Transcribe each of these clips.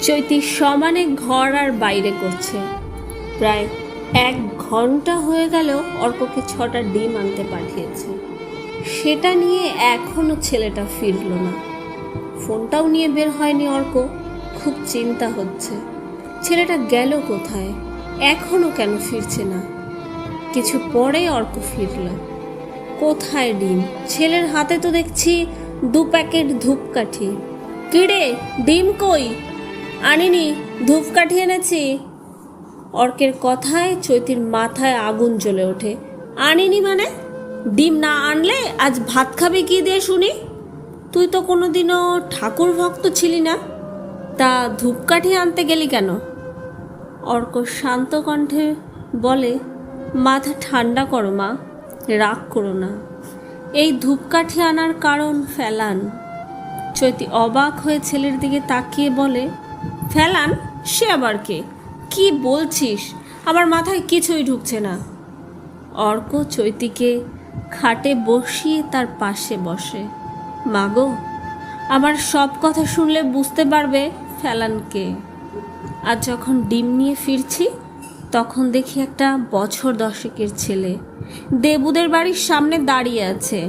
চৈতি সমানে ঘর আর বাইরে করছে। প্রায় 1 ঘন্টা হয়ে গেল অর্ককে 6টা ডিম আনতে পাঠিয়েছে। সেটা নিয়ে এখনো ছেলেটা ফিরল না। ফোনটাও নিয়ে বের হয়নি অর্ক। খুব চিন্তা হচ্ছে, ছেলেটা গেল কোথায়, এখনো কেন ফিরছে না। কিছু পরে অর্ক ফিরল। কোথায় ডিম? ছেলের হাতে তো দেখছি 2 প্যাকেট ধূপকাঠি। কিরে, ডিম কই? আনিনি, ধূপকাঠি এনেছি। অর্কের কথায় চৈতির মাথায় আগুন জ্বলে ওঠে। আনিনি মানে? ডিম না আনলে আজ ভাত খাবি কি দিয়ে শুনি? তুই তো কোনোদিনও ঠাকুর ভক্ত ছিলি না, তা ধূপকাঠি আনতে গেলি কেন? অর্ক শান্ত কণ্ঠে বলে, মাথা ঠান্ডা করো মা, রাগ করো না। এই ধূপকাঠি আনার কারণ ফেলান। চৈতি অবাক হয়ে ছেলের দিকে তাকিয়ে বলে, ফেলান? সে আবার কে? কি বলছিস? আমার মাথায় কিছুই ঢুকছে না। অর্ক চৈতিকে খাটে বসিয়ে তার পাশে বসে। মাগো, আমার সব কথা শুনলে বুঝতে পারবে ফেলান কে। আজ যখন ডিম নিয়ে ফিরছি তখন দেখি একটা বছর 10-এর ছেলে দেবুদের বাড়ির সামনে দাঁড়িয়ে আছে।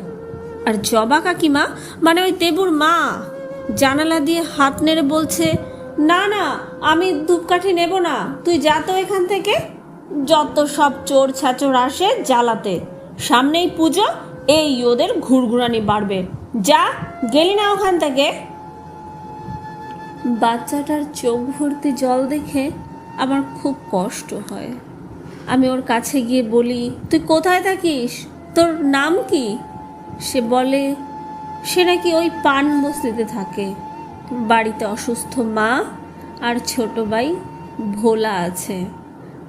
আর জবা কাকিমা, মানে ওই দেবুর মা, জানালা দিয়ে হাত নেড়ে বলছে, না না, আমি ধূপকাঠি নেব না, তুই যা তো এখান থেকে। যত সব চোর ছাচোর আসে জ্বালাতে, সামনেই পুজো, এই ওদের ঘুরঘুরানি বাড়বে। যা, গেলি না ওখান থেকে। বাচ্চাটার চোখ ভর্তি জল দেখে আমার খুব কষ্ট হয়। আমি ওর কাছে গিয়ে বলি, তুই কোথায় থাকিস? তোর নাম কি? সে বলে সে নাকি ওই পান বস্তিতে থাকে। বাড়িতে অসুস্থ মা আর ছোট ভাই ভোলা আছে,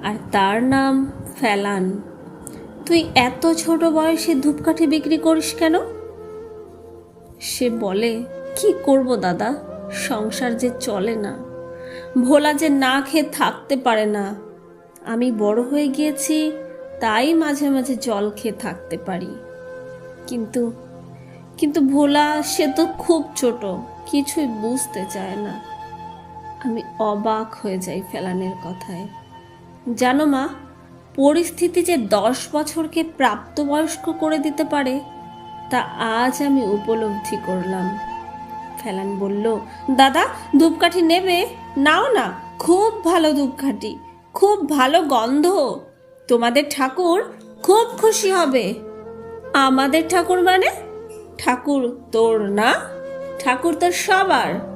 আর তার নাম ফেলান। তুই এত ছোট বয়সে ধূপকাঠি বিক্রি করিস কেন? সে বলে, কি করব দাদা, সংসার যে চলে না, ভোলা যে না খেয়ে থাকতে পারে না। আমি বড় হয়ে গিয়েছি, তাই মাঝে মাঝে জল খেয়ে থাকতে পারি। কিন্তু কিন্তু ভোলা, সে তো খুব ছোট, কিছুই বুঝতে চায় না। আমি অবাক হয়ে যাই ফেলানের কথায়। জানো মা, পরিস্থিতি যে 10 বছরকে প্রাপ্তবয়স্ক করে দিতে পারে তা আজ আমি উপলব্ধি করলাম। ফেলান বলল, দাদা ধূপকাঠি নেবে? নাও না, খুব ভালো ধূপকাঠি, খুব ভালো গন্ধ, তোমাদের ঠাকুর খুব খুশি হবে। আমাদের ঠাকুর মানে? ঠাকুর তোর না, ঠাকুর তো সবার।